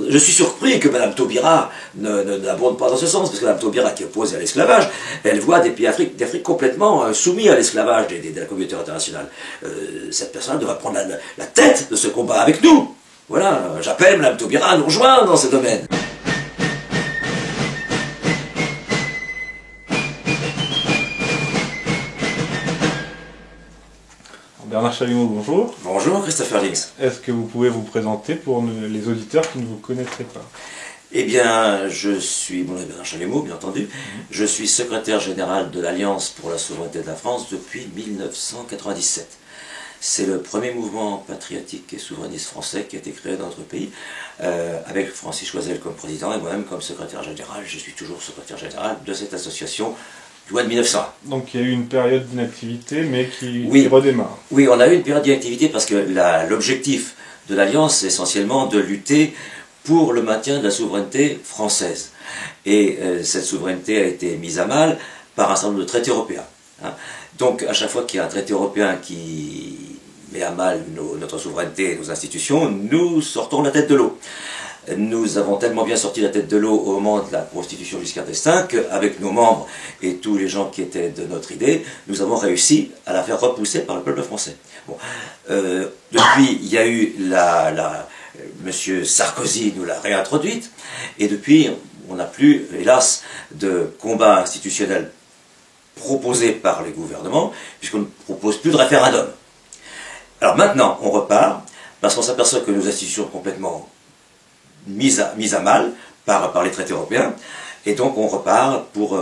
je suis surpris que Mme Taubira n'abonde pas dans ce sens, parce que Mme Taubira, qui est opposée à l'esclavage, elle voit des pays d'Afrique complètement soumis à l'esclavage de la communauté internationale. Cette personne devra prendre la tête de ce combat avec nous. Voilà, j'appelle Mme Taubira à nous rejoindre dans ce domaine. Bernard Chalumeau, bonjour. Bonjour Christopher Links. Est-ce que vous pouvez vous présenter pour les auditeurs qui ne vous connaîtraient pas? Eh bien, je suis Bernard Chalumeau, bien entendu. Je suis secrétaire général de l'Alliance pour la souveraineté de la France depuis 1997. C'est le premier mouvement patriotique et souverainiste français qui a été créé dans notre pays, avec Francis Choisel comme président et moi-même comme secrétaire général. Je suis toujours secrétaire général de cette association loi de 1900. Donc il y a eu une période d'inactivité, mais qui redémarre. Oui, on a eu une période d'inactivité parce que l'objectif de l'Alliance, c'est essentiellement de lutter pour le maintien de la souveraineté française. Et cette souveraineté a été mise à mal par un certain nombre de traités européens. Hein. Donc à chaque fois qu'il y a un traité européen qui met à mal notre souveraineté et nos institutions, nous sortons la tête de l'eau. Nous avons tellement bien sorti la tête de l'eau au moment de la constitution Giscard d'Estaing qu'avec nos membres et tous les gens qui étaient de notre idée, nous avons réussi à la faire repousser par le peuple français. Bon. Depuis, il y a eu M. Sarkozy nous l'a réintroduite, et depuis, on n'a plus, hélas, de combat institutionnel proposé par les gouvernements, puisqu'on ne propose plus de référendum. Alors maintenant, on repart, parce qu'on s'aperçoit que nos institutions sont complètement mise à mal par les traités européens, et donc on repart pour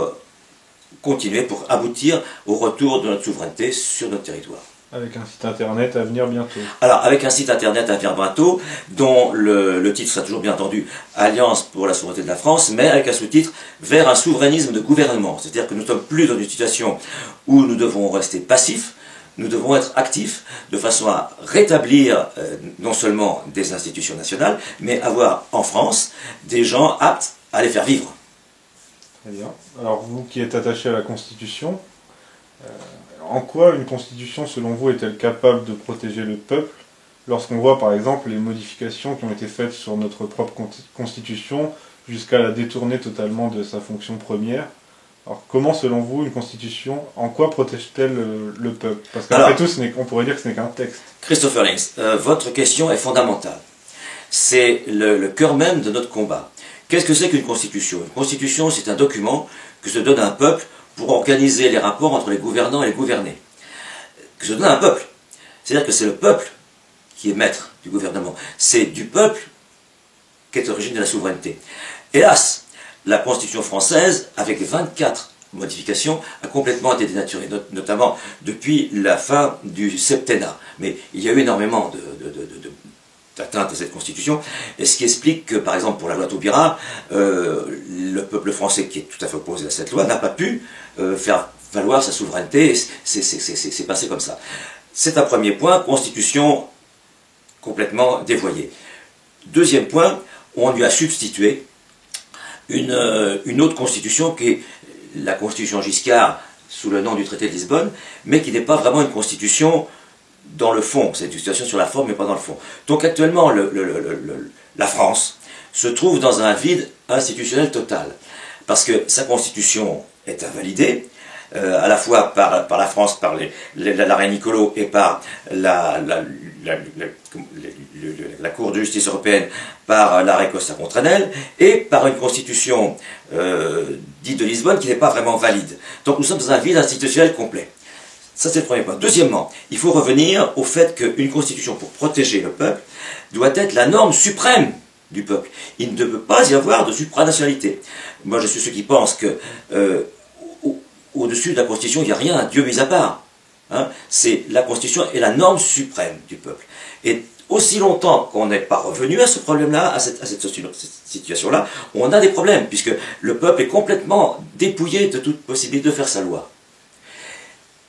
continuer, pour aboutir au retour de notre souveraineté sur notre territoire. Avec un site internet à venir bientôt. Alors, avec un site internet à venir bientôt, dont le titre sera toujours bien entendu Alliance pour la souveraineté de la France, mais avec un sous-titre vers un souverainisme de gouvernement. C'est-à-dire que nous ne sommes plus dans une situation où nous devons rester passifs, nous devons être actifs de façon à rétablir non seulement des institutions nationales, mais avoir en France des gens aptes à les faire vivre. Très bien. Alors vous qui êtes attaché à la Constitution, en quoi une Constitution selon vous est-elle capable de protéger le peuple lorsqu'on voit par exemple les modifications qui ont été faites sur notre propre Constitution jusqu'à la détourner totalement de sa fonction première? Alors comment, selon vous, une constitution, en quoi protège-t-elle le peuple? Parce qu'après tout, on pourrait dire que ce n'est qu'un texte. Christopher Links, votre question est fondamentale. C'est le cœur même de notre combat. Qu'est-ce que c'est qu'une constitution? Une constitution, c'est un document que se donne un peuple pour organiser les rapports entre les gouvernants et les gouvernés. Que se donne un peuple. C'est-à-dire que c'est le peuple qui est maître du gouvernement. C'est du peuple qu'est l'origine de la souveraineté. Hélas, la Constitution française, avec 24 modifications, a complètement été dénaturée, notamment depuis la fin du septennat. Mais il y a eu énormément d'atteintes à cette Constitution, et ce qui explique que, par exemple, pour la loi Taubira, le peuple français, qui est tout à fait opposé à cette loi, n'a pas pu faire valoir sa souveraineté. C'est passé comme ça. C'est un premier point, Constitution complètement dévoyée. Deuxième point, on lui a substitué une autre constitution qui est la constitution Giscard sous le nom du traité de Lisbonne, mais qui n'est pas vraiment une constitution dans le fond. C'est une constitution sur la forme mais pas dans le fond. Donc actuellement la France se trouve dans un vide institutionnel total parce que sa constitution est invalidée à la fois par la France, par la reine Nicolo et par la Cour de justice européenne, par l'arrêt Costa contre Enel, et par une constitution dite de Lisbonne qui n'est pas vraiment valide. Donc nous sommes dans un vide institutionnel complet. Ça c'est le premier point. Deuxièmement, il faut revenir au fait qu'une constitution pour protéger le peuple doit être la norme suprême du peuple. Il ne peut pas y avoir de supranationalité. Moi je suis ceux qui pensent que au-dessus de la Constitution, il n'y a rien, Dieu mis à part. Hein, c'est la Constitution est la norme suprême du peuple. Et aussi longtemps qu'on n'est pas revenu à ce problème-là, à cette situation-là, on a des problèmes, puisque le peuple est complètement dépouillé de toute possibilité de faire sa loi.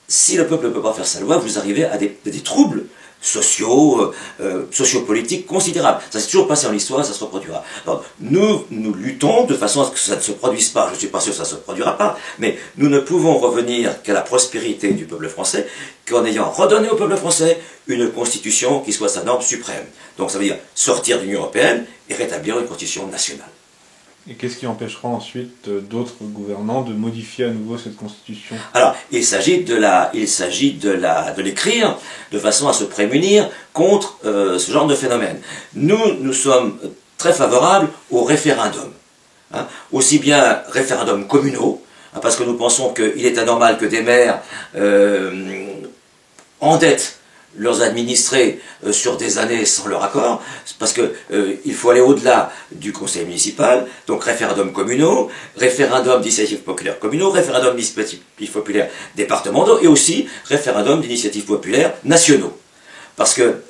Si le peuple ne peut pas faire sa loi, vous arrivez à des troubles sociopolitiques considérables. Ça s'est toujours passé en histoire, ça se reproduira. Alors, nous luttons de façon à ce que ça ne se produise pas. Je ne suis pas sûr que ça ne se produira pas, mais nous ne pouvons revenir qu'à la prospérité du peuple français qu'en ayant redonné au peuple français une constitution qui soit sa norme suprême. Donc ça veut dire sortir de l'Union européenne et rétablir une constitution nationale. Et qu'est-ce qui empêchera ensuite d'autres gouvernants de modifier à nouveau cette constitution? Alors, il s'agit de l'écrire de façon à se prémunir contre ce genre de phénomène. Nous sommes très favorables au référendum. Hein, aussi bien référendums communaux, hein, parce que nous pensons qu'il est anormal que des maires endettent leurs administrés sur des années sans leur accord, parce qu'il faut aller au-delà du conseil municipal, donc référendums communaux, référendums d'initiative populaire communaux, référendums d'initiative populaire départementaux, et aussi référendums d'initiative populaire nationaux. Parce que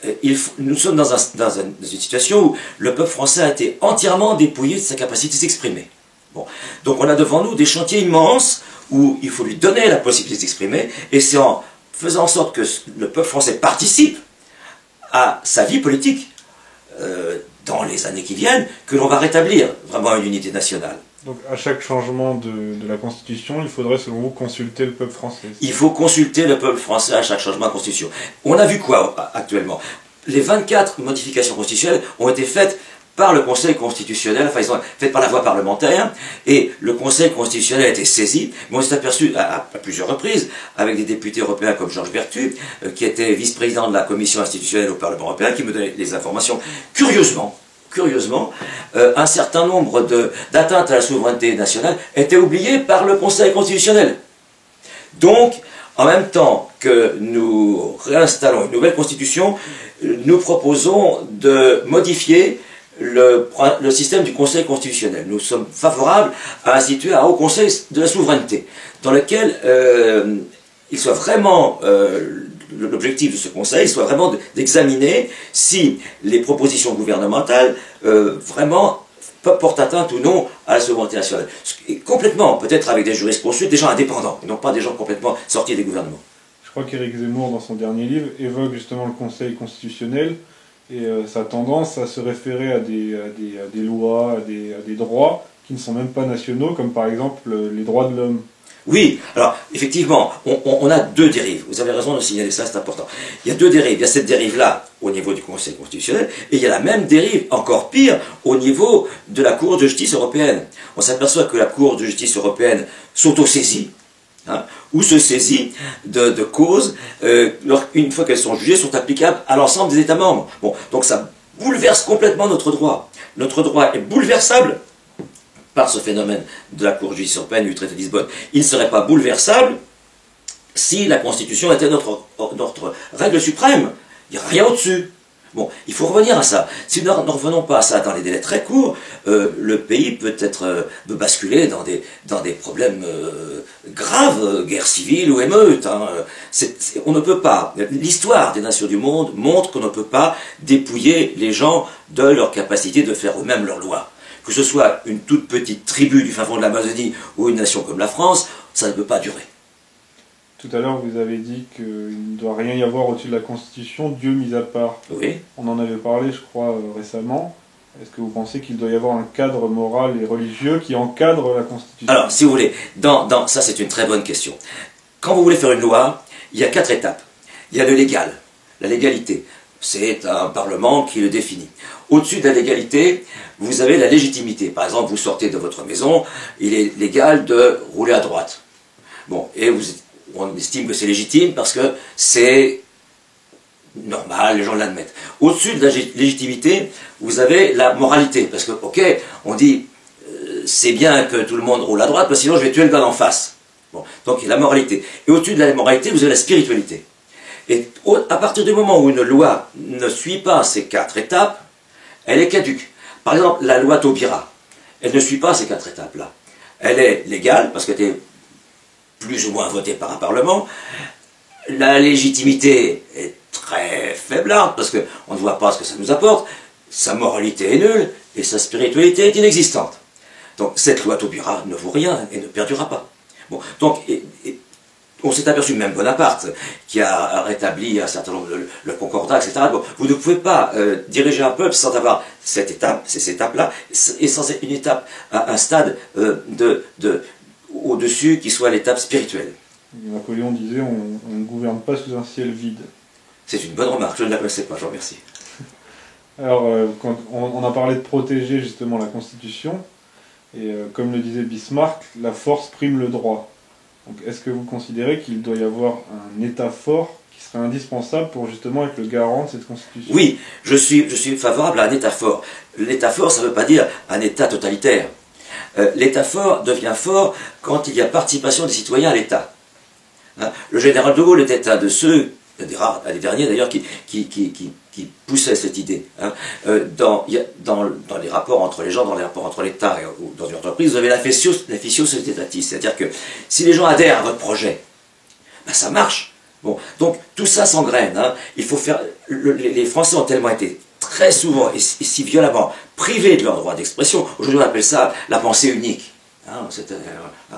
nous sommes dans une situation où le peuple français a été entièrement dépouillé de sa capacité de s'exprimer. Bon. Donc on a devant nous des chantiers immenses où il faut lui donner la possibilité de s'exprimer, et c'est en faisant en sorte que le peuple français participe à sa vie politique dans les années qui viennent, que l'on va rétablir vraiment une unité nationale. Donc à chaque changement de la Constitution, il faudrait selon vous consulter le peuple français? Il faut consulter le peuple français à chaque changement de Constitution. On a vu quoi actuellement? Les 24 modifications constitutionnelles ont été faites par le Conseil constitutionnel, enfin ils sont faites par la voie parlementaire, et le Conseil constitutionnel a été saisi, mais on s'est aperçu à plusieurs reprises, avec des députés européens comme Georges Berthu, qui était vice-président de la commission institutionnelle au Parlement européen, qui me donnait les informations. Curieusement, un certain nombre d'atteintes à la souveraineté nationale étaient oubliées par le Conseil constitutionnel. Donc, en même temps que nous réinstallons une nouvelle constitution, nous proposons de modifier le système du Conseil constitutionnel. Nous sommes favorables à instituer un haut conseil de la souveraineté, dans lequel il soit vraiment, l'objectif de ce conseil soit vraiment d'examiner si les propositions gouvernementales vraiment portent atteinte ou non à la souveraineté nationale. Et complètement, peut-être avec des jurisconsultes, des gens indépendants, et non pas des gens complètement sortis des gouvernements. Je crois qu'Éric Zemmour, dans son dernier livre, évoque justement le Conseil constitutionnel et sa tendance à se référer à des lois, à des droits qui ne sont même pas nationaux, comme par exemple les droits de l'homme. Oui, alors effectivement, on a deux dérives. Vous avez raison de signaler ça, c'est important. Il y a deux dérives. Il y a cette dérive-là au niveau du Conseil constitutionnel, et il y a la même dérive, encore pire, au niveau de la Cour de justice européenne. On s'aperçoit que la Cour de justice européenne s'auto-saisit, hein, ou se saisit de causes, une fois qu'elles sont jugées, sont applicables à l'ensemble des États membres. Bon, donc ça bouleverse complètement notre droit. Notre droit est bouleversable par ce phénomène de la Cour de justice européenne du traité de Lisbonne. Il ne serait pas bouleversable si la Constitution était notre règle suprême. Il n'y a rien au-dessus. Bon, il faut revenir à ça. Si nous ne revenons pas à ça dans les délais très courts, le pays peut basculer dans des problèmes graves, guerre civile ou émeute. Hein. On ne peut pas. L'histoire des nations du monde montre qu'on ne peut pas dépouiller les gens de leur capacité de faire eux-mêmes leurs lois. Que ce soit une toute petite tribu du fin fond de l'Amazonie ou une nation comme la France, ça ne peut pas durer. Tout à l'heure, vous avez dit qu'il ne doit rien y avoir au-dessus de la Constitution, Dieu mis à part. Oui. On en avait parlé, je crois, récemment. Est-ce que vous pensez qu'il doit y avoir un cadre moral et religieux qui encadre la Constitution? Alors, si vous voulez, ça c'est une très bonne question. Quand vous voulez faire une loi, il y a 4 étapes. Il y a le légal, la légalité. C'est un Parlement qui le définit. Au-dessus de la légalité, vous avez la légitimité. Par exemple, vous sortez de votre maison, il est légal de rouler à droite. Bon, et on estime que c'est légitime parce que c'est normal, les gens l'admettent. Au-dessus de la légitimité, vous avez la moralité. Parce que, ok, on dit, c'est bien que tout le monde roule à droite, parce que sinon je vais tuer le gars d'en face. Bon, donc il y a la moralité. Et au-dessus de la moralité, vous avez la spiritualité. Et à partir du moment où une loi ne suit pas ces 4 étapes, elle est caduque. Par exemple, la loi Taubira, elle ne suit pas ces 4 étapes-là. Elle est légale, parce qu'elle était plus ou moins votée par un Parlement. La légitimité est très faiblarde, parce qu'on ne voit pas ce que ça nous apporte. Sa moralité est nulle, et sa spiritualité est inexistante. Donc cette loi Taubira ne vaut rien, et ne perdurera pas. Bon, donc, on s'est aperçu, même Bonaparte, qui a rétabli un certain nombre le concordat, etc. Bon, vous ne pouvez pas diriger un peuple sans avoir cette étape, ces étapes-là, et sans une étape, un stade au-dessus qui soit l'étape spirituelle. Napoléon disait on ne gouverne pas sous un ciel vide. C'est une bonne remarque, je ne la connaissais pas, je vous remercie. Alors, quand on a parlé de protéger justement la Constitution, et comme le disait Bismarck, la force prime le droit. Donc, est-ce que vous considérez qu'il doit y avoir un État fort qui serait indispensable pour justement être le garant de cette Constitution? Oui, je suis favorable à un État fort. L'État fort, ça ne veut pas dire un État totalitaire. L'État fort devient fort quand il y a participation des citoyens à l'État. Hein, le général de Gaulle était un de ceux, des derniers d'ailleurs, qui poussait cette idée. Hein. Dans les rapports entre les gens, dans les rapports entre l'État ou dans une entreprise, vous avez la fissio societatis, c'est-à-dire que si les gens adhèrent à votre projet, ben ça marche. Bon, donc tout ça s'engraine. Hein. Il faut faire. Les Français ont tellement été très souvent et si violemment privés de leur droit d'expression. Aujourd'hui, on appelle ça la pensée unique. Hein,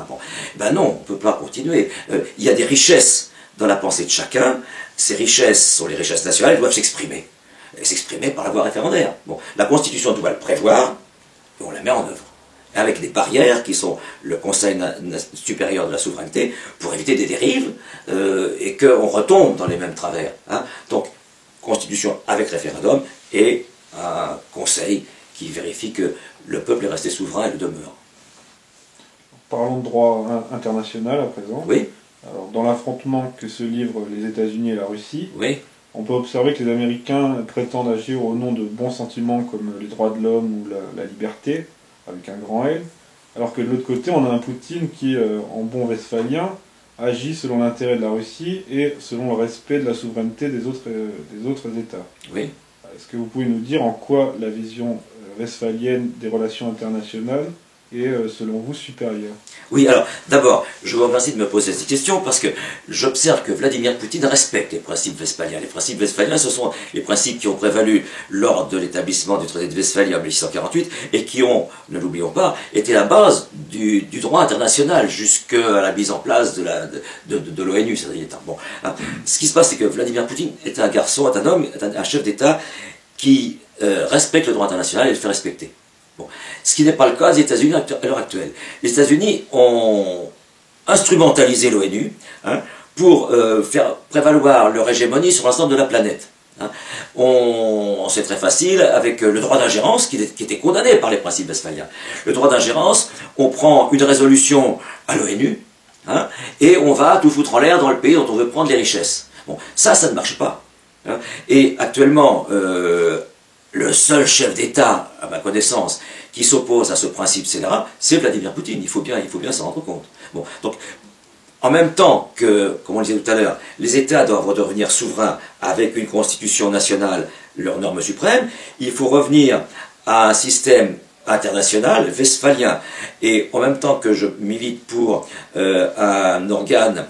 bon. Ben non, on ne peut pas continuer. Il y a des richesses dans la pensée de chacun. Ces richesses sont les richesses nationales, elles doivent s'exprimer. Et s'exprimer par la voie référendaire. Bon, la Constitution doit le prévoir et on la met en œuvre. Avec des barrières qui sont le Conseil supérieur de la souveraineté pour éviter des dérives et qu'on retombe dans les mêmes travers. Hein. Donc, Constitution avec référendum et un Conseil qui vérifie que le peuple est resté souverain et le demeure. Parlons de droit international à présent. Oui. Alors, dans l'affrontement que se livrent les États-Unis et la Russie, oui. On peut observer que les Américains prétendent agir au nom de bons sentiments comme les droits de l'homme ou la liberté, avec un grand L, alors que de l'autre côté, on a un Poutine qui, en bon westphalien, agit selon l'intérêt de la Russie et selon le respect de la souveraineté des autres États. Oui. Est-ce que vous pouvez nous dire en quoi la vision westphalienne des relations internationales est, selon vous, supérieure? Oui, alors, d'abord, je vous remercie de me poser cette question parce que j'observe que Vladimir Poutine respecte les principes westphaliens. Les principes westphaliens, ce sont les principes qui ont prévalu lors de l'établissement du traité de Westphalie en 1648 et qui ont, ne l'oublions pas, été la base du droit international jusqu'à la mise en place de l'ONU. Bon, hein. Ce qui se passe, c'est que Vladimir Poutine est un garçon, est un homme, est un chef d'État qui respecte le droit international et le fait respecter. Bon. Ce qui n'est pas le cas des États-Unis à l'heure actuelle. Les États-Unis ont instrumentalisé l'ONU pour faire prévaloir leur hégémonie sur l'ensemble de la planète. Hein. C'est très facile avec le droit d'ingérence qui était condamné par les principes westphaliens. Le droit d'ingérence, on prend une résolution à l'ONU et on va tout foutre en l'air dans le pays dont on veut prendre les richesses. Bon, ça ne marche pas. Hein. Et actuellement, le seul chef d'État, à ma connaissance, qui s'oppose à ce principe scélérat, c'est Vladimir Poutine. Il faut bien s'en rendre compte. Bon, donc, en même temps que, comme on le disait tout à l'heure, les États doivent redevenir souverains avec une constitution nationale, leurs normes suprêmes, il faut revenir à un système international, westphalien. Et en même temps que je milite pour un organe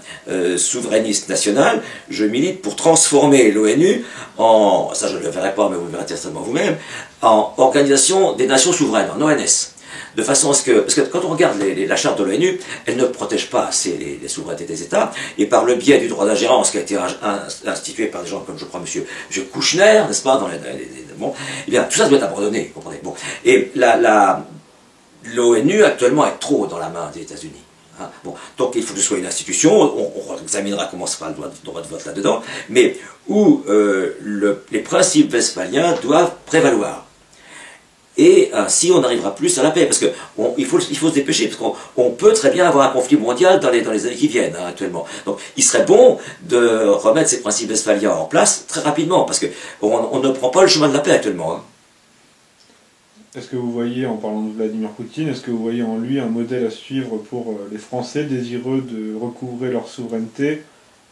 souverainiste national, je milite pour transformer l'ONU en, ça je ne le verrai pas, mais vous le verrez certainement vous-même, en Organisation des Nations Souveraines, en ONS. De façon à ce que, parce que quand on regarde la charte de l'ONU, elle ne protège pas assez les souverainetés des États, et par le biais du droit d'ingérence qui a été institué par des gens comme, je crois, monsieur Kouchner, n'est-ce pas, bon, eh bien, tout ça doit être abandonné, vous comprenez. Bon. Et l'ONU actuellement est trop dans la main des États-Unis. Hein. Bon, donc il faut que ce soit une institution, on examinera comment se fera le droit de vote là-dedans, mais où les principes westphaliens doivent prévaloir. Et ainsi, on n'arrivera plus à la paix, parce qu'il faut se dépêcher, parce qu'on peut très bien avoir un conflit mondial dans les années qui viennent, actuellement. Donc, il serait bon de remettre ces principes westphaliens en place très rapidement, parce qu'on ne prend pas le chemin de la paix actuellement. Hein. Est-ce que vous voyez, en parlant de Vladimir Poutine, est-ce que vous voyez en lui un modèle à suivre pour les Français désireux de recouvrer leur souveraineté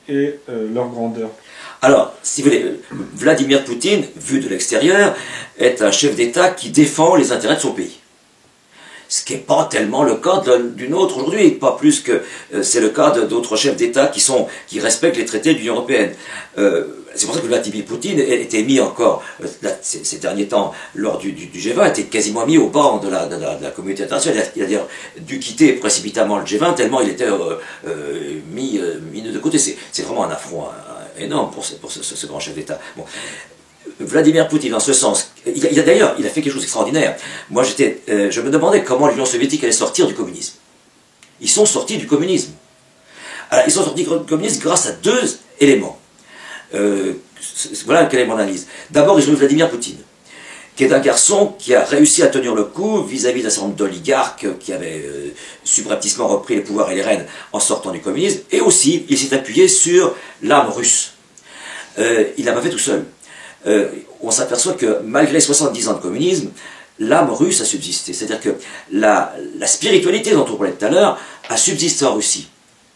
et leur grandeur? Alors, si vous voulez, Vladimir Poutine, vu de l'extérieur, est un chef d'État qui défend les intérêts de son pays. Ce qui n'est pas tellement le cas d'une autre aujourd'hui, pas plus que c'est le cas d'autres chefs d'État qui respectent les traités de l'Union européenne. C'est pour ça que Vladimir Poutine était mis encore, ces derniers temps, lors du G20, était quasiment mis au banc de la communauté internationale. Il a d'ailleurs dû quitter précipitamment le G20, tellement il était mis de côté. C'est vraiment un affront énorme pour ce grand chef d'État. Bon. Vladimir Poutine, en ce sens, d'ailleurs, il a fait quelque chose d'extraordinaire. Moi, je me demandais comment l'Union soviétique allait sortir du communisme. Ils sont sortis du communisme. Alors, ils sont sortis du communisme grâce à deux éléments. Voilà quelle est mon analyse. D'abord, ils ont eu Vladimir Poutine. qui est un garçon qui a réussi à tenir le coup vis-à-vis d'un certain nombre d'oligarques qui avaient subrepticement repris les pouvoirs et les rênes en sortant du communisme, et aussi il s'est appuyé sur l'âme russe. Il l'a pas fait tout seul. On s'aperçoit que malgré 70 ans de communisme, l'âme russe a subsisté. C'est-à-dire que la spiritualité dont on parlait tout à l'heure a subsisté en Russie.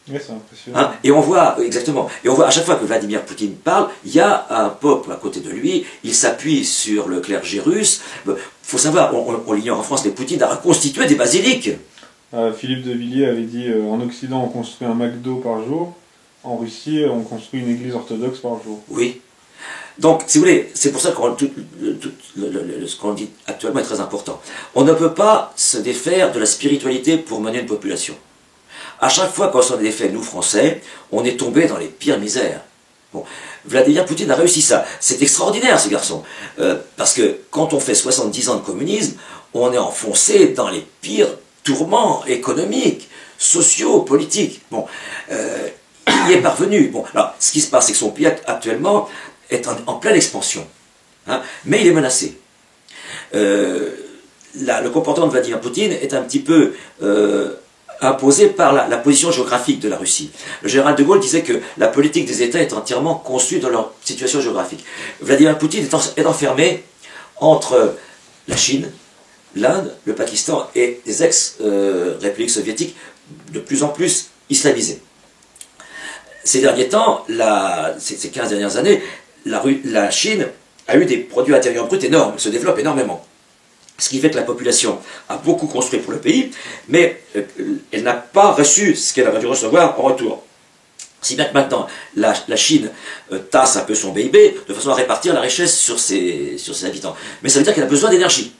Oui, c'est impressionnant. Et on voit, exactement, et on voit à chaque fois que Vladimir Poutine parle, il y a un peuple à côté de lui, il s'appuie sur le clergé russe. Il faut savoir, on l'ignore en France, mais Poutine a reconstitué des basiliques. Philippe de Villiers avait dit en Occident on construit un McDo par jour, en Russie on construit une église orthodoxe par jour. Oui. Donc, si vous voulez, c'est pour ça que ce qu'on dit actuellement est très important. On ne peut pas se défaire de la spiritualité pour mener une population. À chaque fois qu'on s'en est défait, nous Français, on est tombé dans les pires misères. Bon, Vladimir Poutine a réussi ça. C'est extraordinaire, ce garçon. Parce que quand on fait 70 ans de communisme, on est enfoncé dans les pires tourments économiques, sociaux, politiques. Bon, il y est parvenu. Bon, alors, ce qui se passe, c'est que son pays actuellement est en pleine expansion. Hein, mais il est menacé. Le comportement de Vladimir Poutine est un petit peu imposé par la position géographique de la Russie. Le général de Gaulle disait que la politique des États est entièrement conçue dans leur situation géographique. Vladimir Poutine est enfermé entre la Chine, l'Inde, le Pakistan et des ex-républiques soviétiques de plus en plus islamisées. Ces derniers temps, ces 15 dernières années, la Chine a eu des produits intérieurs bruts énormes, se développe énormément. Ce qui fait que la population a beaucoup construit pour le pays, mais elle n'a pas reçu ce qu'elle aurait dû recevoir en retour. Si bien que maintenant, la Chine tasse un peu son PIB de façon à répartir la richesse sur ses habitants. Mais ça veut dire qu'elle a besoin d'énergie,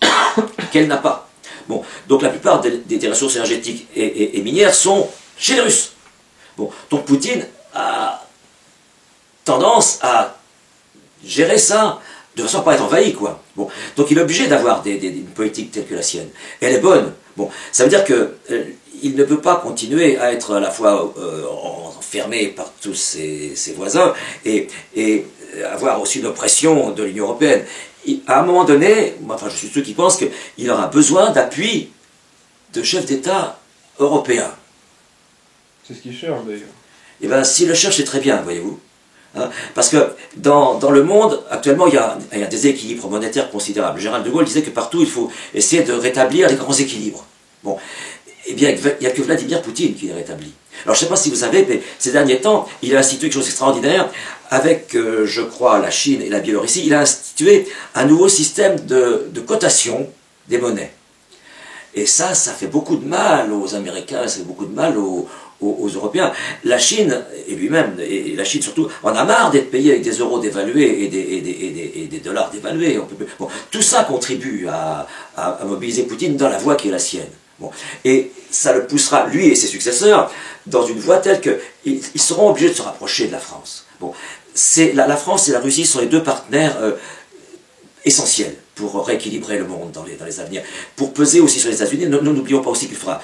qu'elle n'a pas. Bon, donc la plupart des ressources énergétiques et minières sont chez les Russes. Bon, donc Poutine a tendance à gérer ça de façon à ne pas être envahi, quoi. Bon, donc il est obligé d'avoir une politique telle que la sienne. Et elle est bonne. Bon, ça veut dire que il ne peut pas continuer à être à la fois enfermé par tous ses voisins et avoir aussi une oppression de l'Union européenne. À un moment donné, enfin je suis de ceux qui pensent qu'il aura besoin d'appui de chefs d'État européens. C'est ce qu'il cherche d'ailleurs. Eh bien, s'il le cherche, c'est très bien, voyez-vous. Hein, parce que dans le monde, actuellement, il y a un déséquilibre monétaire considérable. Le général de Gaulle disait que partout, il faut essayer de rétablir les grands équilibres. Bon, eh bien, il n'y a que Vladimir Poutine qui les rétablit. Alors, je ne sais pas si vous savez, mais ces derniers temps, il a institué quelque chose d'extraordinaire avec, je crois, la Chine et la Biélorussie. Il a institué un nouveau système de cotation des monnaies. Et ça fait beaucoup de mal aux Américains, ça fait beaucoup de mal aux Européens. La Chine, et lui-même, et la Chine surtout, en a marre d'être payé avec des euros dévalués et des dollars dévalués. Bon, tout ça contribue à mobiliser Poutine dans la voie qui est la sienne. Bon. Et ça le poussera, lui et ses successeurs, dans une voie telle qu'ils seront obligés de se rapprocher de la France. Bon. La France et la Russie sont les deux partenaires essentiels pour rééquilibrer le monde dans les avenirs. Pour peser aussi sur les États-Unis, nous n'oublions pas aussi qu'il faudra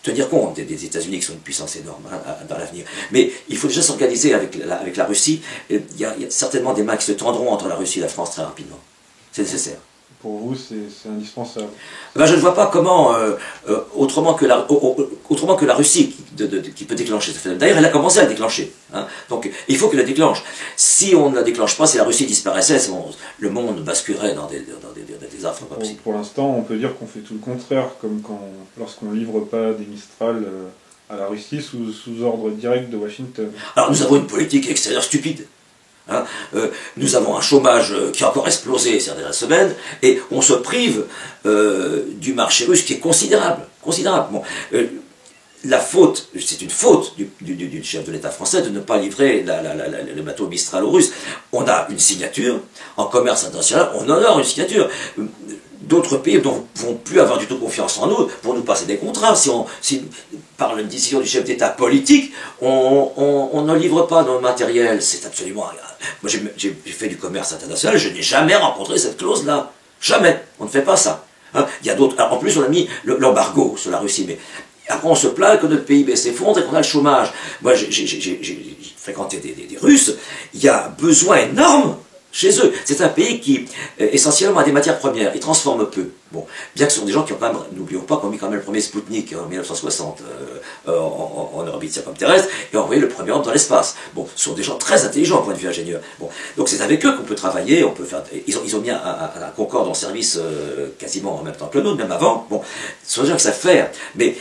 tenir compte des États-Unis qui sont une puissance énorme dans l'avenir. Mais il faut déjà s'organiser avec la Russie. Il y a certainement des mains qui se tendront entre la Russie et la France très rapidement. C'est nécessaire. Pour vous, c'est indispensable. Ben, je ne vois pas comment, autrement que la Russie qui peut déclencher ce phénomène. D'ailleurs, elle a commencé à le déclencher. Hein. Donc, il faut qu'elle le déclenche. Si on ne la déclenche pas, si la Russie disparaissait, le monde basculerait dans des affres pas possibles. Pour l'instant, on peut dire qu'on fait tout le contraire, comme lorsqu'on ne livre pas des Mistral à la Russie sous ordre direct de Washington. Alors, nous avons une politique extérieure stupide. Hein, nous avons un chômage qui a encore explosé ces dernières semaines et on se prive du marché russe qui est considérable. Bon, la faute, c'est une faute du chef de l'État français de ne pas livrer le bateau Mistral aux Russes. On a une signature, en commerce international, on honore une signature. D'autres pays ne vont plus avoir du tout confiance en nous pour nous passer des contrats. Si par une décision du chef d'État politique, on ne livre pas nos matériels, c'est absolument... Moi j'ai fait du commerce international, je n'ai jamais rencontré cette clause-là. Jamais. On ne fait pas ça. Hein, il y a d'autres... En plus, on a mis l'embargo sur la Russie, mais après on se plaint que notre PIB s'effondre et qu'on a le chômage. Moi j'ai fréquenté des Russes, il y a un besoin énorme Chez eux, c'est un pays qui, essentiellement, a des matières premières. Ils transforment peu. Bon, bien que ce sont des gens qui ont quand même, n'oublions pas, qu'on a mis quand même le premier Spoutnik en 1960 en orbite circumterrestre et ont envoyé le premier homme dans l'espace. Bon, ce sont des gens très intelligents au point de vue ingénieur. Bon, donc c'est avec eux qu'on peut travailler, on peut faire. Ils ont mis un Concorde en service quasiment en même temps que le nôtre, même avant. Bon, ce sont des gens qui savent faire, mais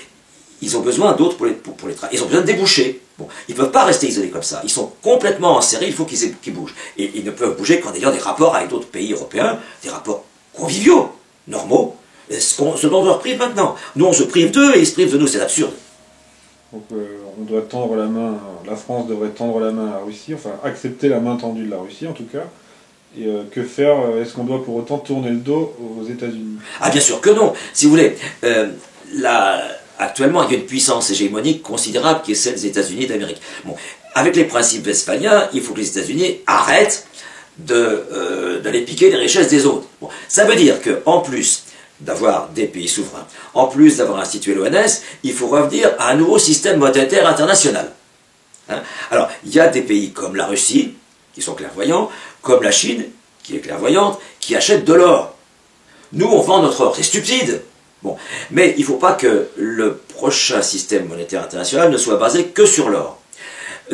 ils ont besoin d'autres pour les travailler. Ils ont besoin de déboucher. Bon, ils ne peuvent pas rester isolés comme ça. Ils sont complètement enserrés, il faut qu'ils bougent. Et ils ne peuvent bouger qu'en ayant des rapports avec d'autres pays européens, des rapports conviviaux, normaux, ce dont on leur prive maintenant. Nous, on se prive d'eux et ils se privent de nous, c'est absurde. Donc on doit tendre la main, la France devrait tendre la main à la Russie, enfin accepter la main tendue de la Russie en tout cas. Et que faire? Est-ce qu'on doit pour autant tourner le dos aux États-Unis? Ah bien sûr que non. Si vous voulez, actuellement, il y a une puissance hégémonique considérable qui est celle des États-Unis d'Amérique. Bon, avec les principes westphaliens, il faut que les États-Unis arrêtent d'aller piquer les richesses des autres. Bon, ça veut dire qu'en plus d'avoir des pays souverains, en plus d'avoir institué l'ONS, il faut revenir à un nouveau système monétaire international. Hein? Alors, il y a des pays comme la Russie, qui sont clairvoyants, comme la Chine, qui est clairvoyante, qui achètent de l'or. Nous, on vend notre or, c'est stupide. Bon, mais il ne faut pas que le prochain système monétaire international ne soit basé que sur l'or.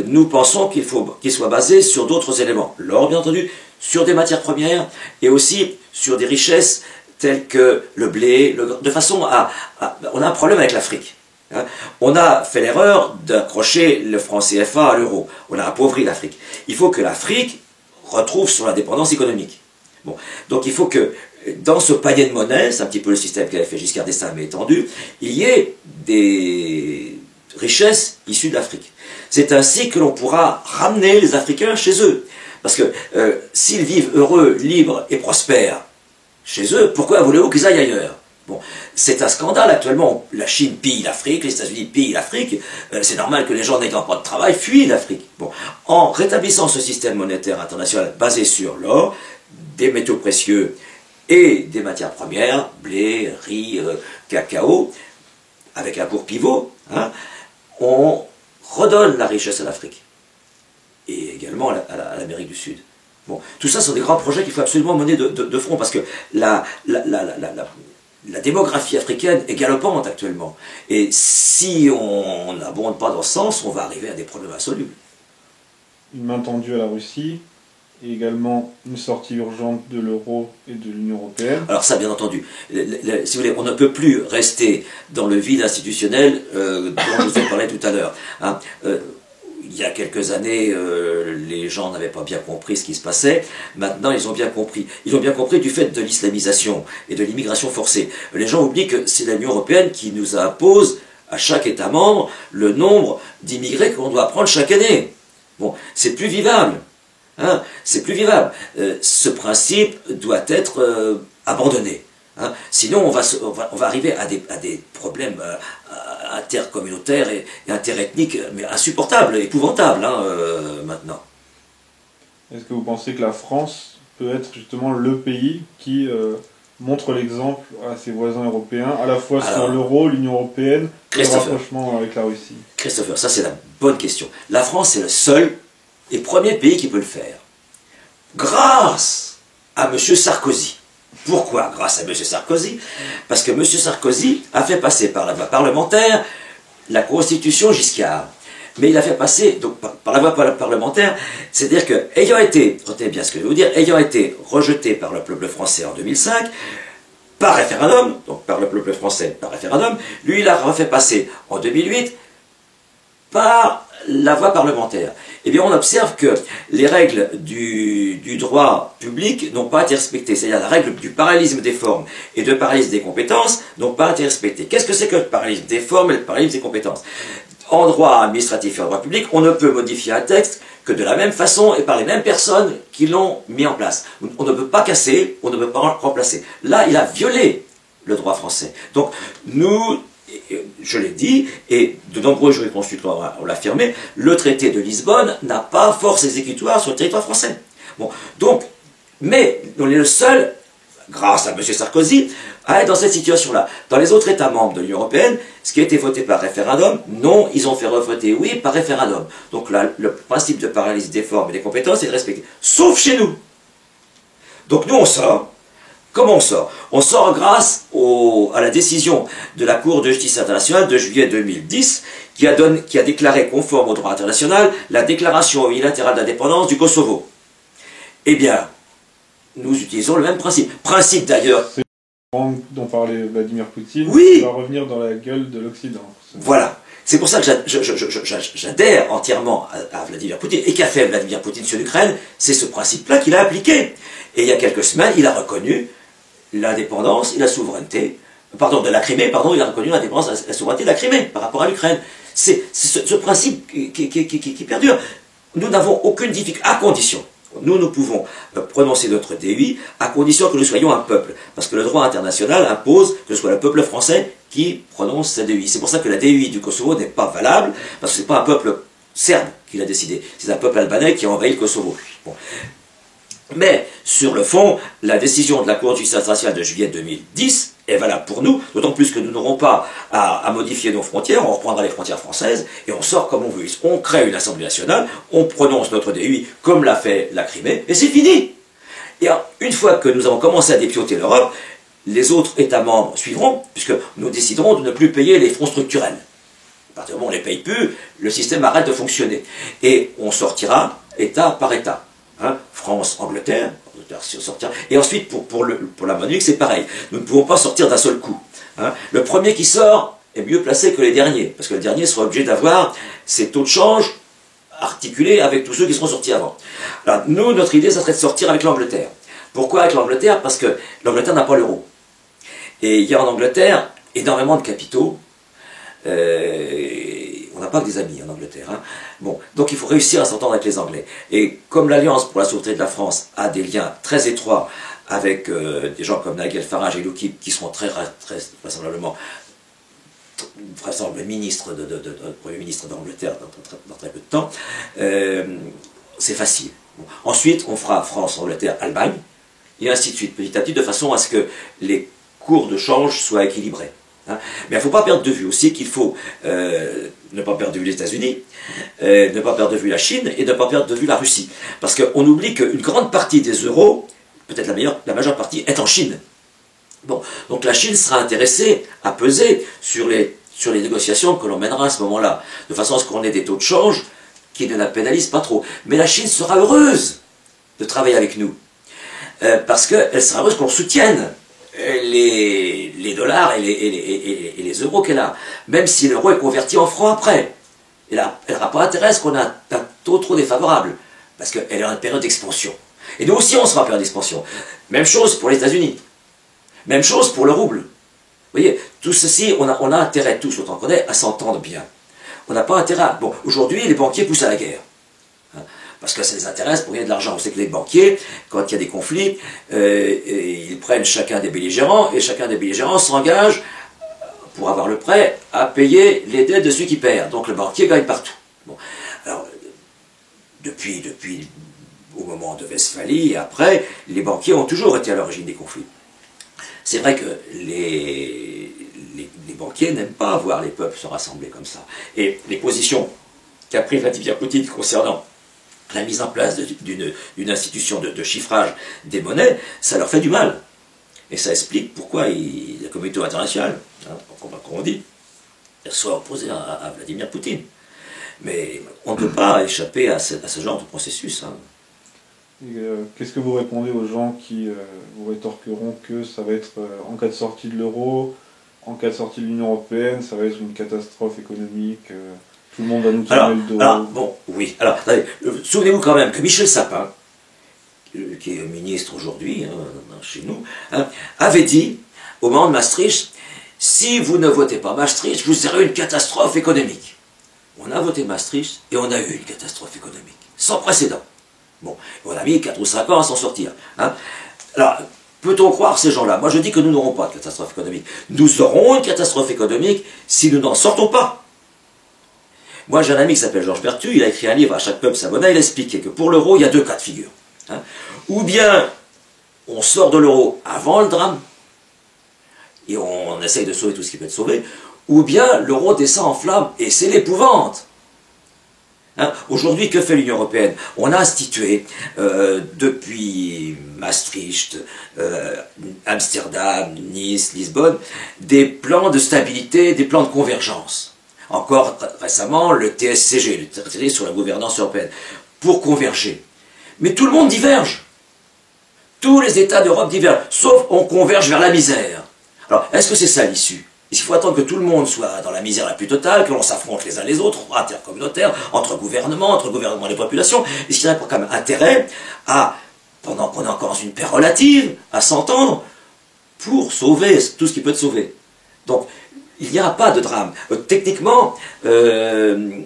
Nous pensons qu'il faut qu'il soit basé sur d'autres éléments. L'or, bien entendu, sur des matières premières et aussi sur des richesses telles que le blé, de façon à... On a un problème avec l'Afrique. Hein. On a fait l'erreur d'accrocher le franc CFA à l'euro. On a appauvri l'Afrique. Il faut que l'Afrique retrouve son indépendance économique. Bon, donc il faut que dans ce panier de monnaie, c'est un petit peu le système qu'avait fait Giscard d'Estaing mais étendu, il y ait des richesses issues de l'Afrique. C'est ainsi que l'on pourra ramener les Africains chez eux. Parce que s'ils vivent heureux, libres et prospères chez eux, pourquoi voulez-vous qu'ils aillent ailleurs? Bon, c'est un scandale actuellement. La Chine pille l'Afrique, les États-Unis pillent l'Afrique. C'est normal que les gens n'ayant pas de travail fuient l'Afrique. Bon, en rétablissant ce système monétaire international basé sur l'or, des métaux précieux et des matières premières, blé, riz, cacao, avec un cours pivot, hein, on redonne la richesse à l'Afrique. Et également à l'Amérique du Sud. Bon, tout ça sont des grands projets qu'il faut absolument mener de front, parce que la démographie africaine est galopante actuellement. Et si on n'abonde pas dans ce sens, on va arriver à des problèmes insolubles. Une main tendue à la Russie, et également une sortie urgente de l'euro et de l'Union européenne. Alors ça, bien entendu. Si vous voulez, on ne peut plus rester dans le vide institutionnel dont je vous ai parlé tout à l'heure. Hein. Il y a quelques années, les gens n'avaient pas bien compris ce qui se passait. Maintenant, ils ont bien compris. Ils ont bien compris du fait de l'islamisation et de l'immigration forcée. Les gens oublient que c'est l'Union européenne qui nous impose à chaque État membre le nombre d'immigrés qu'on doit prendre chaque année. Bon, c'est plus vivable. Hein, c'est plus vivable. Ce principe doit être abandonné. Hein. Sinon, on va arriver à des problèmes intercommunautaires et interethniques mais insupportables, épouvantables hein, maintenant. Est-ce que vous pensez que la France peut être justement le pays qui montre l'exemple à ses voisins européens, à la fois sur l'euro, l'Union européenne, et le rapprochement avec la Russie? Christopher, ça c'est la bonne question. La France est le seul et premier pays qui peut le faire. Grâce à M. Sarkozy. Pourquoi grâce à M. Sarkozy? Parce que M. Sarkozy a fait passer par la voie parlementaire la constitution Giscard. Mais il a fait passer, donc par la voie parlementaire, c'est-à-dire que, ayant été, retenez bien ce que je vais vous dire, ayant été rejeté par le peuple français en 2005, par référendum, donc par le peuple français par référendum, lui il a refait passer en 2008 par la voie parlementaire. Eh bien, on observe que les règles du droit public n'ont pas été respectées. C'est-à-dire la règle du parallélisme des formes et de parallélisme des compétences n'ont pas été respectées. Qu'est-ce que c'est que le parallélisme des formes et le parallélisme des compétences? En droit administratif et en droit public, on ne peut modifier un texte que de la même façon et par les mêmes personnes qui l'ont mis en place. On ne peut pas casser, on ne peut pas remplacer. Là, il a violé le droit français. Donc, nous... Je l'ai dit, et de nombreux jurisconsultants ont l'affirmé, le traité de Lisbonne n'a pas force exécutoire sur le territoire français. Bon, donc, mais on est le seul, grâce à M. Sarkozy, à être dans cette situation-là. Dans les autres États membres de l'Union européenne, ce qui a été voté par référendum, non, ils ont fait revoter oui par référendum. Donc là, le principe de paralysie des formes et des compétences est respecté. Sauf chez nous. Donc nous on sort. Comment on sort? On sort grâce à la décision de la Cour de justice internationale de juillet 2010 qui a déclaré conforme au droit international la déclaration unilatérale d'indépendance du Kosovo. Eh bien, nous utilisons le même principe. Principe d'ailleurs. C'est dont parlait Vladimir Poutine, Oui. Qui va revenir dans la gueule de l'Occident. Voilà. C'est pour ça que j'adhère entièrement à Vladimir Poutine. Et qu'a fait Vladimir Poutine sur l'Ukraine? C'est ce principe-là qu'il a appliqué. Et il y a quelques semaines, il a reconnu l'indépendance et la souveraineté, pardon, de la Crimée, pardon, il a reconnu l'indépendance et la souveraineté de la Crimée par rapport à l'Ukraine. C'est ce principe qui perdure. Nous n'avons aucune difficulté, à condition. Nous pouvons prononcer notre DUI à condition que nous soyons un peuple. Parce que le droit international impose que ce soit le peuple français qui prononce sa DUI. C'est pour ça que la DUI du Kosovo n'est pas valable, parce que ce n'est pas un peuple serbe qui l'a décidé. C'est un peuple albanais qui a envahi le Kosovo. Bon. Mais, sur le fond, la décision de la Cour de justice internationale de juillet 2010 est valable pour nous, d'autant plus que nous n'aurons pas à modifier nos frontières, on reprendra les frontières françaises, et on sort comme on veut. On crée une Assemblée nationale, on prononce notre DUI comme l'a fait la Crimée, et c'est fini. Et une fois que nous avons commencé à dépioter l'Europe, les autres États membres suivront, puisque nous déciderons de ne plus payer les fonds structurels. À partir du moment où on ne les paye plus, le système arrête de fonctionner. Et on sortira État par État. Hein, France, Angleterre, sortir. Et ensuite, pour la MONUC, c'est pareil. Nous ne pouvons pas sortir d'un seul coup. Hein. Le premier qui sort est mieux placé que les derniers, parce que le dernier sera obligé d'avoir ses taux de change articulés avec tous ceux qui seront sortis avant. Alors, nous, notre idée, ça serait de sortir avec l'Angleterre. Pourquoi avec l'Angleterre? Parce que l'Angleterre n'a pas l'euro. Et il y a en Angleterre énormément de capitaux. On n'a pas que des amis en Angleterre. Hein. Bon, donc il faut réussir à s'entendre avec les Anglais. Et comme l'Alliance pour la sûreté de la France a des liens très étroits avec des gens comme Nigel Farage et l'UKIP, qui seront très vraisemblablement ministres Premier ministre d'Angleterre dans très peu de temps, c'est facile. Bon. Ensuite, on fera France, Angleterre, Allemagne, et ainsi de suite, petit à petit, de façon à ce que les cours de change soient équilibrés. Hein. Mais il ne faut pas perdre de vue aussi qu'il faut ne pas perdre de vue les États-Unis, ne pas perdre de vue la Chine et ne pas perdre de vue la Russie. Parce qu'on oublie qu'une grande partie des euros, peut-être la majeure partie, est en Chine. Bon, donc la Chine sera intéressée à peser sur les négociations que l'on mènera à ce moment-là, de façon à ce qu'on ait des taux de change qui ne la pénalisent pas trop. Mais la Chine sera heureuse de travailler avec nous, parce qu'elle sera heureuse qu'on soutienne les dollars et les euros qu'elle a, même si l'euro est converti en francs après. Elle n'aura pas intérêt à ce qu'on a un taux trop défavorable, parce qu'elle est en période d'expansion. Et nous aussi, on sera en période d'expansion. Même chose pour les États-Unis. Même chose pour le rouble. Vous voyez, tout ceci, on a intérêt tous, autant qu'on est, à s'entendre bien. On n'a pas intérêt à... Bon, aujourd'hui, les banquiers poussent à la guerre. Hein, parce que ça les intéresse pour gagner de l'argent. On sait que les banquiers, quand il y a des conflits, ils prennent chacun des belligérants, et chacun des belligérants s'engage, pour avoir le prêt, à payer les dettes de celui qui perd. Donc le banquier gagne partout. Bon. Alors, depuis au moment de Westphalie et après, les banquiers ont toujours été à l'origine des conflits. C'est vrai que les banquiers n'aiment pas voir les peuples se rassembler comme ça. Et les positions qu'a pris Vladimir Poutine concernant la mise en place d'une institution de chiffrage des monnaies, ça leur fait du mal. Et ça explique pourquoi la communauté internationale, hein, comme on dit, soit opposée à Vladimir Poutine. Mais on ne peut pas échapper à ce genre de processus. Hein. Qu'est-ce que vous répondez aux gens qui vous rétorqueront que ça va être, en cas de sortie de l'euro, en cas de sortie de l'Union Européenne, ça va être une catastrophe économique, tout le monde va nous tourner le dos. Alors, bon, oui. Alors, souvenez-vous quand même que Michel Sapin, qui est ministre aujourd'hui, hein, chez nous, hein, avait dit, au moment de Maastricht, si vous ne votez pas Maastricht, vous aurez une catastrophe économique. On a voté Maastricht et on a eu une catastrophe économique, sans précédent. Bon, on a mis 4 ou 5 ans à s'en sortir. Hein. Alors, peut-on croire ces gens-là? Moi, je dis que nous n'aurons pas de catastrophe économique. Nous aurons une catastrophe économique si nous n'en sortons pas. Moi, j'ai un ami qui s'appelle Georges Berthu, il a écrit un livre, À chaque peuple sa monnaie, il a expliqué que pour l'euro, il y a 2 cas de figure. Hein. Ou bien, on sort de l'euro avant le drame, et on essaye de sauver tout ce qui peut être sauvé, ou bien l'euro descend en flammes, et c'est l'épouvante. Hein, aujourd'hui, que fait l'Union européenne? On a institué, depuis Maastricht, Amsterdam, Nice, Lisbonne, des plans de stabilité, des plans de convergence. Encore récemment, le TSCG, le traité sur la gouvernance européenne, pour converger. Mais tout le monde diverge. Tous les États d'Europe divergent, sauf on converge vers la misère. Alors, est-ce que c'est ça l'issue? Il faut attendre que tout le monde soit dans la misère la plus totale, que l'on s'affronte les uns les autres, intercommunautaires, entre gouvernements et les populations. Est-ce qu'il y a quand même intérêt à, pendant qu'on est encore dans une paix relative, à s'entendre pour sauver tout ce qui peut être sauvé? Donc, il n'y aura pas de drame. Techniquement, le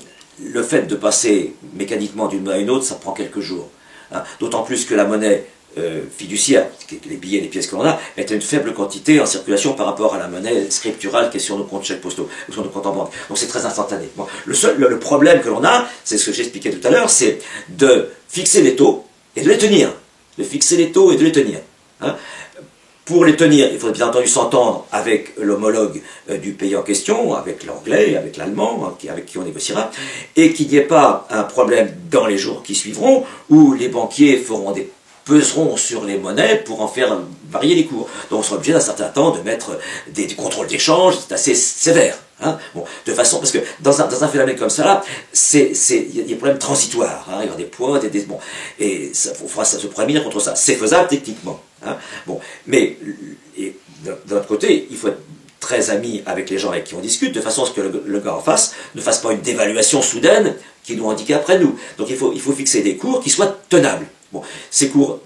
fait de passer mécaniquement d'une main à une autre, ça prend quelques jours. Hein. D'autant plus que la monnaie fiduciaire, les billets, les pièces que l'on a, est une faible quantité en circulation par rapport à la monnaie scripturale qui est sur nos comptes chèques postaux, ou sur nos comptes en banque. Donc c'est très instantané. Bon, le problème que l'on a, c'est ce que j'expliquais tout à l'heure, c'est de fixer les taux et de les tenir. De fixer les taux et de les tenir. Hein. Pour les tenir, il faudrait bien entendu s'entendre avec l'homologue du pays en question, avec l'anglais, avec l'allemand, hein, avec qui on négociera, et qu'il n'y ait pas un problème dans les jours qui suivront, où les banquiers peseront sur les monnaies pour en faire varier les cours. Donc on sera obligé d'un certain temps de mettre des contrôles d'échange, c'est assez sévère. Hein. Bon, de façon, parce que dans un phénomène comme ça, il y a des problèmes transitoires, hein, il y aura des points, bon, et il faudra se prémunir contre ça. C'est faisable techniquement. Hein. Bon, mais d'un autre côté, il faut être très ami avec les gens avec qui on discute, de façon à ce que le gars en face ne fasse pas une dévaluation soudaine qui nous handicape après nous. Donc il faut fixer des cours qui soient tenables. Bon, ces cours,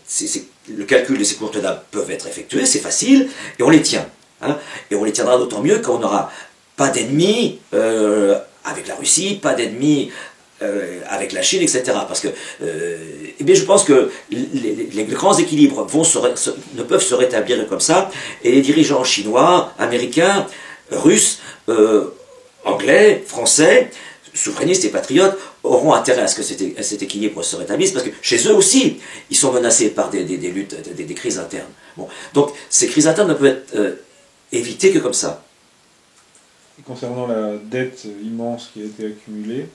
le calcul de ces cours tenables peuvent être effectués, c'est facile, et on les tient. Hein, et on les tiendra d'autant mieux quand on n'aura pas d'ennemis avec la Russie, pas d'ennemis avec la Chine, etc. Parce que eh bien, je pense que les grands équilibres ne peuvent se rétablir comme ça, et les dirigeants chinois, américains, russes, anglais, français, souverainistes et patriotes auront intérêt à ce que cet équilibre se rétablisse, parce que chez eux aussi, ils sont menacés par des luttes, des crises internes. Bon. Donc ces crises internes ne peuvent être évitées que comme ça. Et concernant la dette immense qui a été accumulée,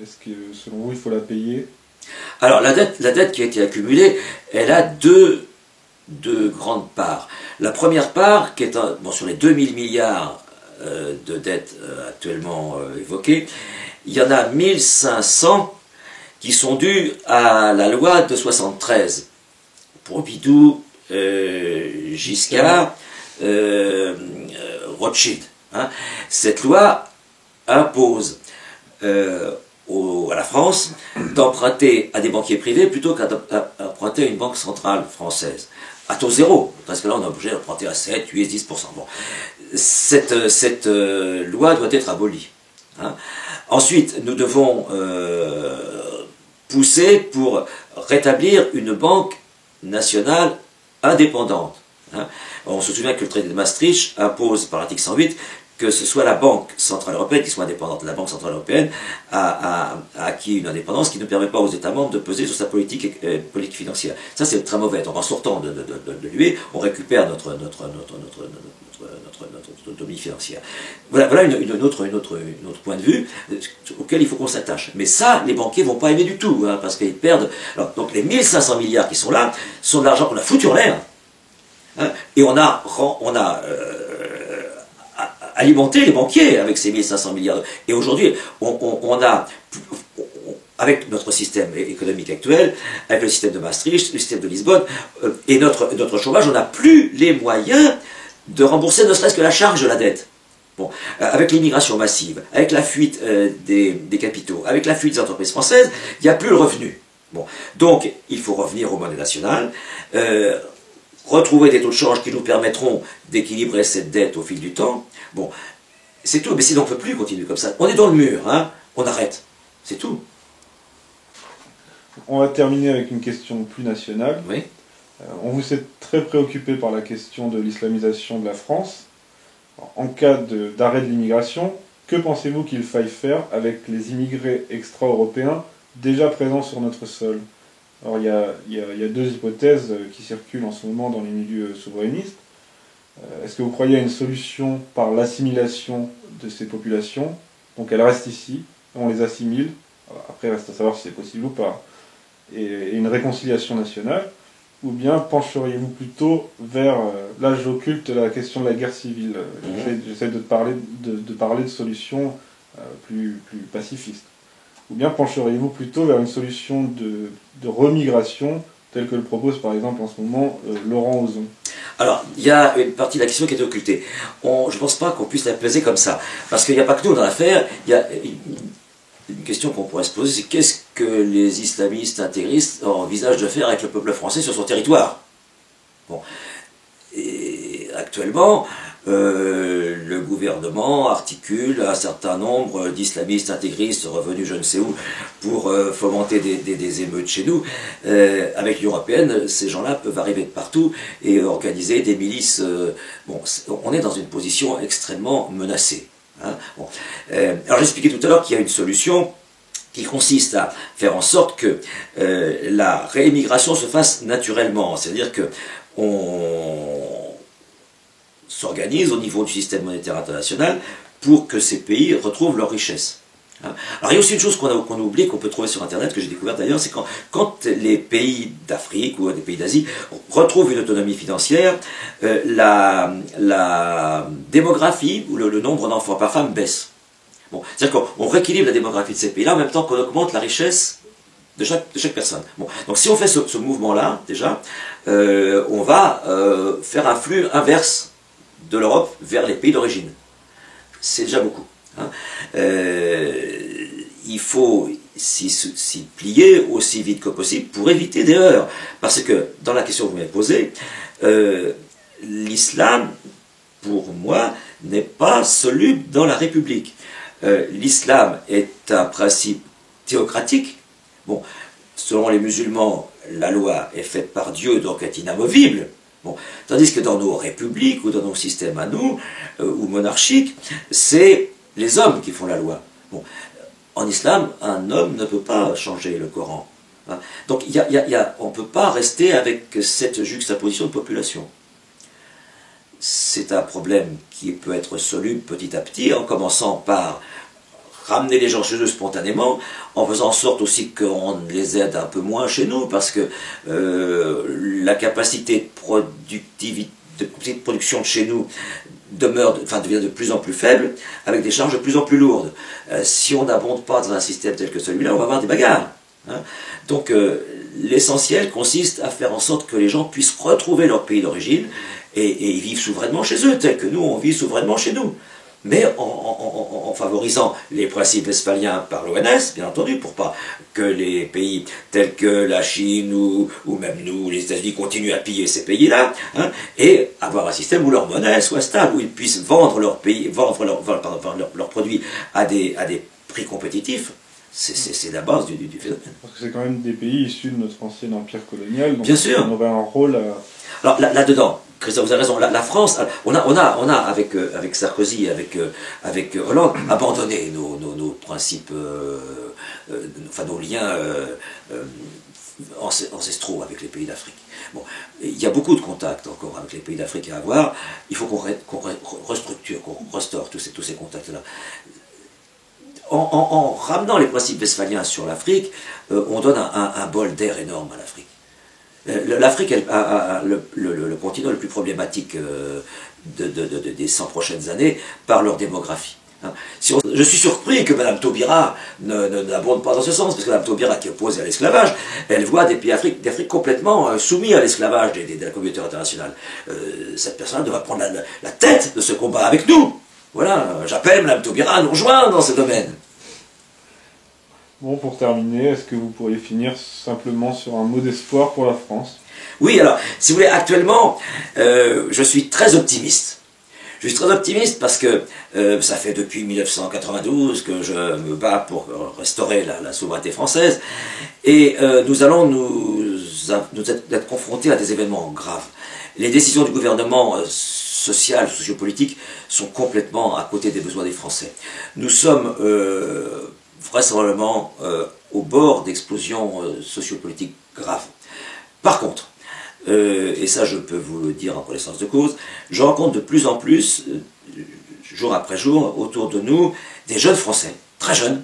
est-ce que selon vous il faut la payer? Alors la dette qui a été accumulée, elle a deux grandes parts. La première part, qui est sur les 2000 milliards de dettes actuellement évoquées, il y en a 1500 qui sont dus à la loi de 73. Pompidou, Giscard, Rothschild. Hein. Cette loi impose à la France d'emprunter à des banquiers privés plutôt qu'à emprunter à une banque centrale française. À taux zéro, parce que là on est obligé d'emprunter à 7, 8, 10%. Bon. Cette loi doit être abolie. Hein. Ensuite, nous devons pousser pour rétablir une banque nationale indépendante. Hein. On se souvient que le traité de Maastricht impose par l'article 108 que ce soit la Banque Centrale Européenne qui soit indépendante. La Banque Centrale Européenne a acquis une indépendance qui ne permet pas aux États membres de peser sur sa politique financière. Ça, c'est très mauvais. Donc, en sortant de l'UE, on récupère notre autonomie financière. Voilà une autre point de vue auquel il faut qu'on s'attache. Mais ça, les banquiers ne vont pas aimer du tout, hein, parce qu'ils perdent. Alors, donc, les 1500 milliards qui sont là sont de l'argent qu'on a foutu en l'air. Hein, et on a alimenter les banquiers avec ces 1500 milliards. Et aujourd'hui, on a, avec notre système économique actuel, avec le système de Maastricht, le système de Lisbonne, et notre chômage, on n'a plus les moyens de rembourser ne serait-ce que la charge de la dette. Bon, avec l'immigration massive, avec la fuite des capitaux, avec la fuite des entreprises françaises, il n'y a plus le revenu. Bon, donc, il faut revenir aux monnaies nationales, retrouver des taux de change qui nous permettront d'équilibrer cette dette au fil du temps. Bon, c'est tout, mais sinon on ne peut plus continuer comme ça. On est dans le mur, hein, on arrête, c'est tout. On va terminer avec une question plus nationale. Oui. On vous est très préoccupé par la question de l'islamisation de la France. En cas d'arrêt de l'immigration, que pensez-vous qu'il faille faire avec les immigrés extra-européens déjà présents sur notre sol? Alors il y a deux hypothèses qui circulent en ce moment dans les milieux souverainistes. Est-ce que vous croyez à une solution par l'assimilation de ces populations? Donc elles restent ici, on les assimile, après reste à savoir si c'est possible ou pas, et une réconciliation nationale, ou bien pencheriez-vous plutôt vers, là j'occulte la question de la guerre civile, j'essaie de parler de solutions plus pacifistes, ou bien pencheriez-vous plutôt vers une solution de remigration, telle que le propose par exemple en ce moment Laurent Ozon? Alors, il y a une partie de la question qui est occultée. Je ne pense pas qu'on puisse la peser comme ça. Parce qu'il n'y a pas que nous dans l'affaire. Il y a une question qu'on pourrait se poser, c'est qu'est-ce que les islamistes intégristes envisagent de faire avec le peuple français sur son territoire? Bon. Et actuellement, le gouvernement articule un certain nombre d'islamistes intégristes revenus je ne sais où pour fomenter des émeutes chez nous. Avec l'Union européenne, ces gens-là peuvent arriver de partout et organiser des milices. Bon, on est dans une position extrêmement menacée. Hein. Bon. Alors j'expliquais tout à l'heure qu'il y a une solution qui consiste à faire en sorte que la réémigration se fasse naturellement, c'est-à-dire que on s'organise au niveau du système monétaire international pour que ces pays retrouvent leur richesse. Alors il y a aussi une chose qu'on a oublié, qu'on peut trouver sur Internet, que j'ai découvert d'ailleurs, c'est quand les pays d'Afrique ou des pays d'Asie retrouvent une autonomie financière, la démographie ou le nombre d'enfants par femme baisse. Bon, c'est-à-dire qu'on rééquilibre la démographie de ces pays-là en même temps qu'on augmente la richesse de chaque personne. Bon, donc si on fait ce mouvement-là, déjà, on va faire un flux inverse de l'Europe vers les pays d'origine. C'est déjà beaucoup. Hein. Il faut s'y plier aussi vite que possible pour éviter des erreurs. Parce que, dans la question que vous m'avez posée, l'islam, pour moi, n'est pas soluble dans la République. L'islam est un principe théocratique. Bon, selon les musulmans, la loi est faite par Dieu, donc est inamovible. Bon, tandis que dans nos républiques ou dans nos systèmes à nous, ou monarchiques, c'est les hommes qui font la loi. Bon, en islam, un homme ne peut pas changer le Coran. Hein. Donc on ne peut pas rester avec cette juxtaposition de population. C'est un problème qui peut être soluble petit à petit, en commençant par ramener les gens chez eux spontanément, en faisant en sorte aussi qu'on les aide un peu moins chez nous, parce que la capacité de production de chez nous devient de plus en plus faible, avec des charges de plus en plus lourdes. Si on n'abonde pas dans un système tel que celui-là, on va avoir des bagarres. Hein. Donc l'essentiel consiste à faire en sorte que les gens puissent retrouver leur pays d'origine et vivre souverainement chez eux, tel que nous on vit souverainement chez nous. Mais en favorisant les principes westphaliens par l'ONS, bien entendu, pour pas que les pays tels que la Chine ou même nous, les États-Unis, continuent à piller ces pays-là, hein, et avoir un système où leur monnaie soit stable, où ils puissent vendre leurs produits à des prix compétitifs. C'est la base du phénomène. Parce que c'est quand même des pays issus de notre ancien empire colonial, donc bien sûr. On aurait un rôle à... Alors là-dedans, Christophe, vous avez raison, la France, on a avec Sarkozy, avec Hollande, abandonné nos principes, nos liens ancestraux avec les pays d'Afrique. Bon, il y a beaucoup de contacts encore avec les pays d'Afrique à avoir, il faut qu'on restructure, qu'on restaure tous ces contacts-là. En ramenant les principes westphaliens sur l'Afrique, on donne un bol d'air énorme à l'Afrique. L'Afrique est le continent le plus problématique des 100 prochaines années par leur démographie. Je suis surpris que Mme Taubira n'abonde pas dans ce sens, parce que Mme Taubira, qui est opposée à l'esclavage, elle voit des pays d'Afrique complètement soumis à l'esclavage de la communauté internationale. Cette personne devra prendre la tête de ce combat avec nous. Voilà, j'appelle Mme Taubira à nous rejoindre dans ce domaine. Bon, pour terminer, est-ce que vous pourriez finir simplement sur un mot d'espoir pour la France? Oui, alors, si vous voulez, actuellement, je suis très optimiste. Je suis très optimiste parce que ça fait depuis 1992 que je me bats pour restaurer la souveraineté française, et nous allons nous être confrontés à des événements graves. Les décisions du gouvernement social, sociopolitique sont complètement à côté des besoins des Français. Nous sommes vraisemblablement au bord d'explosions sociopolitiques graves. Par contre, et ça je peux vous le dire en connaissance de cause, je rencontre de plus en plus, jour après jour, autour de nous, des jeunes Français, très jeunes,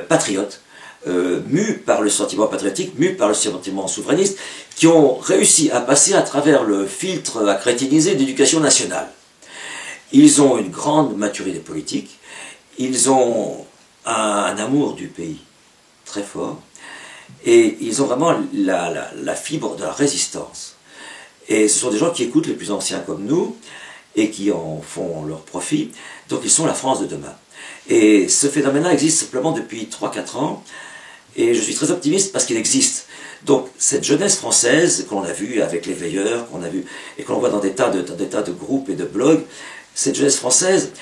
patriotes, mus par le sentiment patriotique, mus par le sentiment souverainiste, qui ont réussi à passer à travers le filtre accrétinisé d'éducation nationale. Ils ont une grande maturité politique, ils ont un amour du pays très fort, et ils ont vraiment la fibre de la résistance. Et ce sont des gens qui écoutent les plus anciens comme nous, et qui en font leur profit, donc ils sont la France de demain. Et ce phénomène-là existe simplement depuis 3-4 ans, et je suis très optimiste parce qu'il existe. Donc cette jeunesse française qu'on a vue avec les veilleurs, qu'on a vu et qu'on voit dans des tas de groupes et de blogs, cette jeunesse française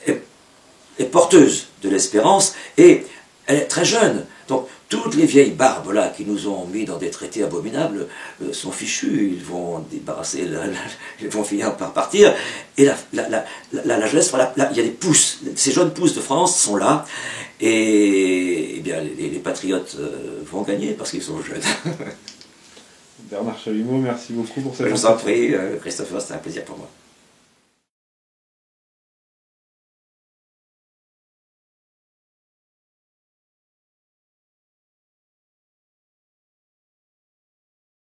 est porteuse de l'espérance et elle est très jeune. Donc toutes les vieilles barbes là qui nous ont mis dans des traités abominables sont fichues, ils vont débarrasser, ils vont finir par partir. Et la jeunesse, voilà, il y a des pousses, ces jeunes pousses de France sont là, et bien les patriotes vont gagner parce qu'ils sont jeunes. Bernard Chalumeau, merci beaucoup pour cette Je vous en prie, Christopher, c'était un plaisir pour moi.